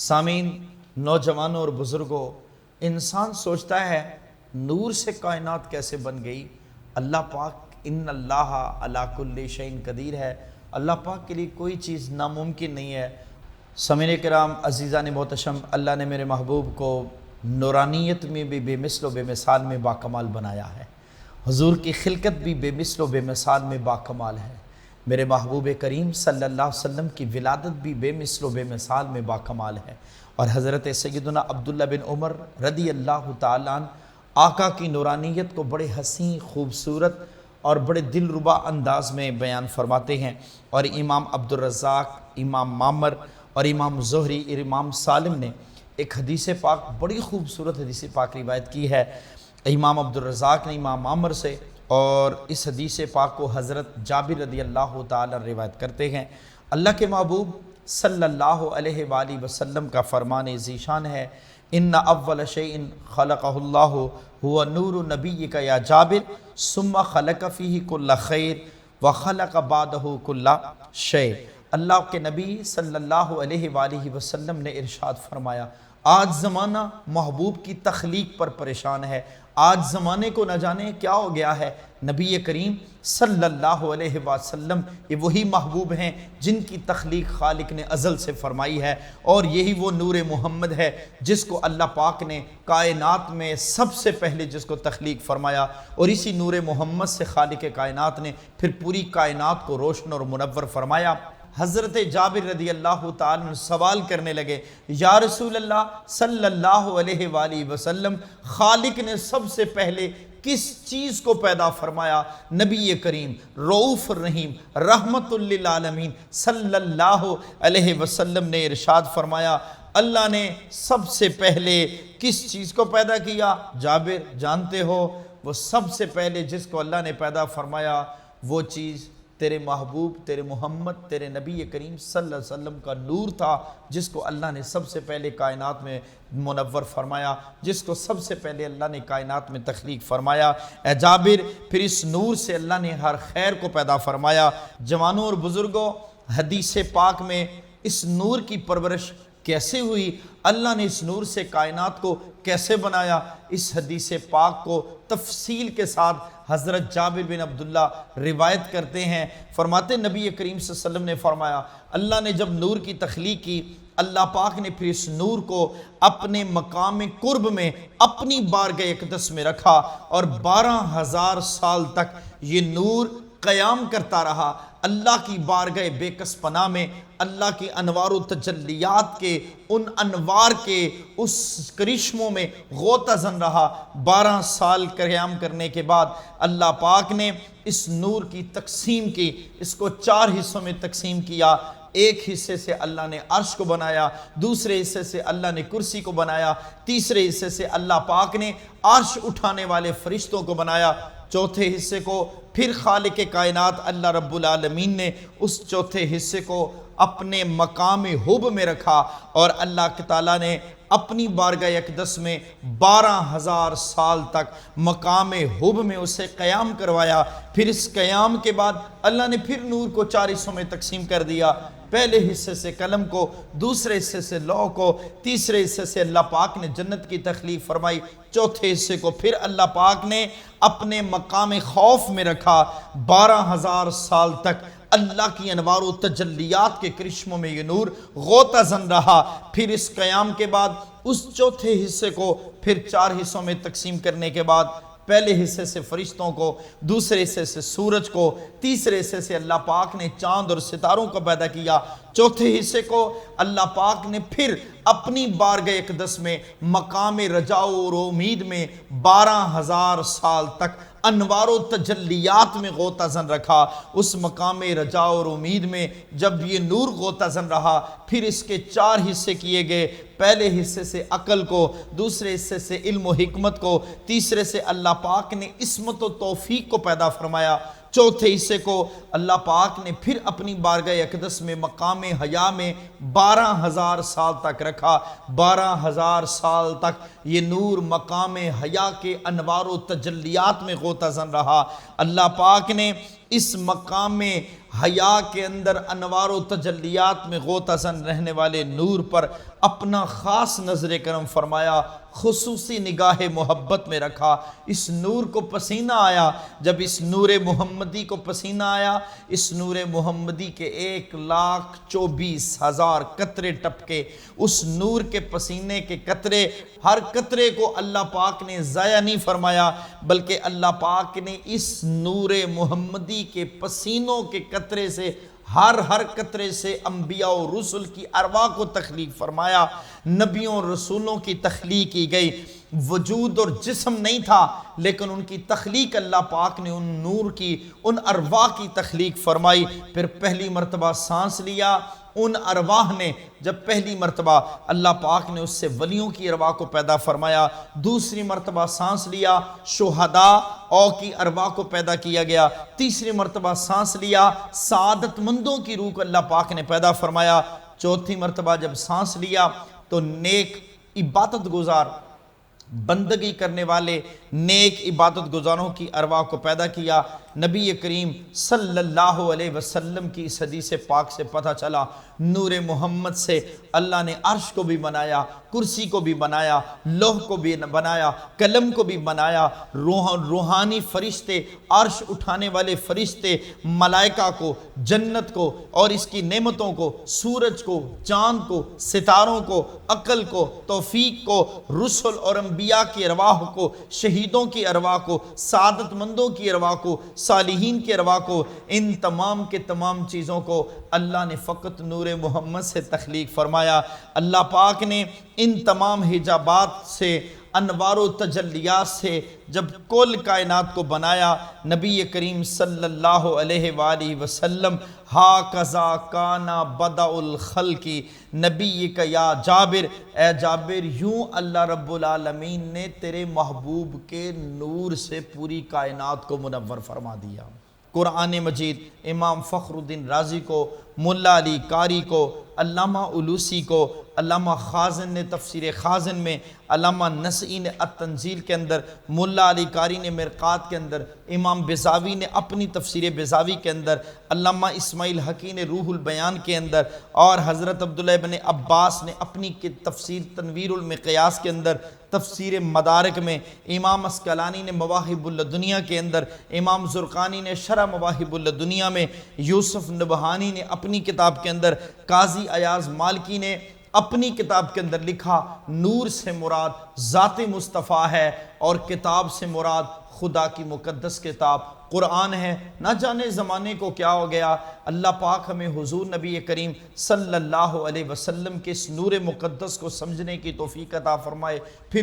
سامعین، نوجوانوں اور بزرگوں، انسان سوچتا ہے نور سے کائنات کیسے بن گئی؟ اللہ پاک ان اللہ علی کل شیء قدیر ہے، اللہ پاک کے لیے کوئی چیز ناممکن نہیں ہے۔ سامعین کرام، عزیزان محتشم، اللہ نے میرے محبوب کو نورانیت میں بھی بے مثل و بے مثال میں باکمال بنایا ہے، حضور کی خلقت بھی بے مثل و بے مثال میں باکمال ہے، میرے محبوب کریم صلی اللہ علیہ وسلم کی ولادت بھی بے مثل و بے مثال میں باکمال ہے، اور حضرت سیدنا عبداللہ بن عمر رضی اللہ تعالیٰ عنہ آقا کی نورانیت کو بڑے حسین، خوبصورت اور بڑے دلربا انداز میں بیان فرماتے ہیں، اور امام عبدالرزاق، امام معمر اور امام زہری، امام سالم نے ایک حدیث پاک، بڑی خوبصورت حدیث پاک روایت کی ہے امام عبدالرزاق نے امام معمر سے، اور اس حدیث پاک کو حضرت جابر رضی اللہ تعالی روایت کرتے ہیں۔ اللہ کے محبوب صلی اللہ علیہ وآلہ وسلم کا فرمان ذیشان ہے، ان اول شیء خلقہ اللہ هو نور نبیک یا جابر ثم خلق فیہ کل خیر وخلق بعدہ کل شیء۔ اللہ کے نبی صلی اللہ علیہ وآلہ وسلم نے ارشاد فرمایا، آج زمانہ محبوب کی تخلیق پر پریشان ہے، آج زمانے کو نہ جانے کیا ہو گیا ہے۔ نبی کریم صلی اللہ علیہ وسلم یہ وہی محبوب ہیں جن کی تخلیق خالق نے ازل سے فرمائی ہے، اور یہی وہ نور محمد ہے جس کو اللہ پاک نے کائنات میں سب سے پہلے جس کو تخلیق فرمایا، اور اسی نور محمد سے خالق کائنات نے پھر پوری کائنات کو روشن اور منور فرمایا۔ حضرت جابر رضی اللہ تعالیٰ عنہ سوال کرنے لگے، یا رسول اللہ صلی اللہ علیہ وآلہ وسلم، خالق نے سب سے پہلے کس چیز کو پیدا فرمایا؟ نبی کریم رؤوف الرحیم رحمت للعالمین صلی اللہ علیہ وسلم نے ارشاد فرمایا، اللہ نے سب سے پہلے کس چیز کو پیدا کیا؟ جابر جانتے ہو، وہ سب سے پہلے جس کو اللہ نے پیدا فرمایا وہ چیز تیرے محبوب، تیرے محمد، تیرے نبی کریم صلی اللہ علیہ وسلم کا نور تھا، جس کو اللہ نے سب سے پہلے کائنات میں منور فرمایا، جس کو سب سے پہلے اللہ نے کائنات میں تخلیق فرمایا۔ اے جابر، پھر اس نور سے اللہ نے ہر خیر کو پیدا فرمایا۔ جوانوں اور بزرگوں، حدیث پاک میں اس نور کی پرورش کیسے ہوئی، اللہ نے اس نور سے کائنات کو کیسے بنایا، اس حدیث پاک کو تفصیل کے ساتھ حضرت جابر بن عبداللہ روایت کرتے ہیں۔ فرماتے نبی کریم صلی اللہ علیہ وسلم نے فرمایا، اللہ نے جب نور کی تخلیق کی، اللہ پاک نے پھر اس نور کو اپنے مقام قرب میں اپنی بارگاہ اقدس میں رکھا، اور 12,000 سال تک یہ نور قیام کرتا رہا، اللہ کی بارگاہ بے کس پناہ میں، اللہ کی انوار و تجلیات کے ان انوار کے اس کرشموں میں غوطہ زن رہا۔ 12 سال قیام کرنے کے بعد اللہ پاک نے اس نور کی تقسیم کی، اس کو 4 حصوں میں تقسیم کیا۔ ایک حصے سے اللہ نے عرش کو بنایا، دوسرے حصے سے اللہ نے کرسی کو بنایا، تیسرے حصے سے اللہ پاک نے عرش اٹھانے والے فرشتوں کو بنایا، چوتھے حصے کو پھر خالق کائنات اللہ رب العالمین نے اس چوتھے حصے کو اپنے مقام حب میں رکھا، اور اللہ تعالیٰ نے اپنی بارگاہ اقدس میں 12,000 سال تک مقام حب میں اسے قیام کروایا۔ پھر اس قیام کے بعد اللہ نے پھر نور کو 4 حصوں میں تقسیم کر دیا، پہلے حصے سے قلم کو، دوسرے حصے سے لوح کو، تیسرے حصے سے اللہ پاک نے جنت کی تخلیق فرمائی، چوتھے حصے کو پھر اللہ پاک نے اپنے مقام خوف میں رکھا۔ 12,000 سال تک اللہ کی انوار و تجلیات کے کرشموں میں یہ نور غوطہ زن رہا۔ پھر اس قیام کے بعد اس چوتھے حصے کو پھر 4 حصوں میں تقسیم کرنے کے بعد پہلے حصے سے فرشتوں کو، دوسرے حصے سے سورج کو، تیسرے حصے سے اللہ پاک نے چاند اور ستاروں کو پیدا کیا، چوتھے حصے کو اللہ پاک نے پھر اپنی بارگاہ اقدس میں مقام رجاء اور امید میں 12,000 سال تک انوار و تجلیات میں غوطہ زن رکھا۔ اس مقام رجاء اور امید میں جب یہ نور غوطہ زن رہا، پھر اس کے 4 حصے کیے گئے، پہلے حصے سے عقل کو، دوسرے حصے سے علم و حکمت کو، تیسرے سے اللہ پاک نے عصمت و توفیق کو پیدا فرمایا، چوتھے حصے کو اللہ پاک نے پھر اپنی بارگاہ اقدس میں مقام حیا میں 12,000 سال تک رکھا۔ 12,000 سال تک یہ نور مقام حیا کے انوار و تجلیات میں غوطہ زن رہا۔ اللہ پاک نے اس مقام حیا کے اندر انوار و تجلیات میں غوطہ زن رہنے والے نور پر اپنا خاص نظر کرم فرمایا، خصوصی نگاہ محبت میں رکھا۔ اس نور کو پسینہ آیا، جب اس نور محمدی کو پسینہ آیا، اس نور محمدی کے 1,24,000 قطرے ٹپکے۔ اس نور کے پسینے کے قطرے، ہر قطرے کو اللہ پاک نے ضائع نہیں فرمایا، بلکہ اللہ پاک نے اس نور محمدی کے پسینوں کے قطرے سے، ہر قطرے سے انبیاء و رسل کی ارواح کو تخلیق فرمایا، نبیوں اور رسولوں کی تخلیق کی گئی۔ وجود اور جسم نہیں تھا، لیکن ان کی تخلیق اللہ پاک نے ان نور کی، ان ارواح کی تخلیق فرمائی۔ پھر پہلی مرتبہ سانس لیا، ان ارواح نے جب پہلی مرتبہ اللہ پاک نے اس سے ولیوں کی ارواح کو پیدا فرمایا، دوسری مرتبہ سانس لیا، شہداء اور کی ارواح کو پیدا کیا گیا، تیسری مرتبہ سانس لیا، سعادت مندوں کی روح کو اللہ پاک نے پیدا فرمایا، چوتھی مرتبہ جب سانس لیا تو نیک عبادت گزار، بندگی کرنے والے نیک عبادت گزاروں کی ارواح کو پیدا کیا۔ نبی کریم صلی اللہ علیہ وسلم کی اس حدیث پاک سے پتہ چلا، نور محمد سے اللہ نے عرش کو بھی بنایا، کرسی کو بھی بنایا، لوح کو بھی بنایا، قلم کو بھی بنایا، روحانی فرشتے، عرش اٹھانے والے فرشتے، ملائکہ کو، جنت کو اور اس کی نعمتوں کو، سورج کو، چاند کو، ستاروں کو، عقل کو، توفیق کو، رسل اور انبیاء کی ارواح کو، شہیدوں کی ارواح کو، سعادت مندوں کی ارواح کو، صالحین کی ارواح کو، ان تمام کے تمام چیزوں کو اللہ نے فقط نور محمد سے تخلیق فرمایا۔ اللہ پاک نے ان تمام حجابات سے، انوار و تجلیات سے جب کل کائنات کو بنایا، نبی کریم صلی اللہ علیہ وآلہ وسلم ہاکذا کانا بدأ الخلق، نبی کا یا جابر، اے جابر یوں اللہ رب العالمین نے تیرے محبوب کے نور سے پوری کائنات کو منور فرما دیا۔ قرآن مجید امام فخر الدین رازی کو، ملا علی قاری کو، علامہ علوسی کو، علامہ خازن نے تفسیر خازن میں، علامہ نسئی نے التنزیل کے اندر، ملا علی قاری نے مرقات کے اندر، امام بیضاوی نے اپنی تفسیر بیضاوی کے اندر، علامہ اسماعیل حقی نے روح البیان کے اندر، اور حضرت عبداللہ ابن عباس نے اپنی تفسیر تنویر المقیاس کے اندر، تفسیر مدارک میں، امام اسقلانی نے مواہب الدنیا کے اندر، امام زرقانی نے شرح مواہب الدنیا میں، یوسف نبہانی نے اپنی کتاب کے اندر، قاضی ایاز مالکی نے اپنی کتاب کے اندر لکھا، نور سے مراد ذات مصطفیٰ ہے اور کتاب سے مراد خدا کی مقدس کتاب قرآن ہے۔ نہ جانے زمانے کو کیا ہو گیا، اللہ پاک ہمیں حضور نبی کریم صلی اللہ علیہ وسلم کے اس نور مقدس کو سمجھنے کی توفیق عطا فرمائے۔ پھر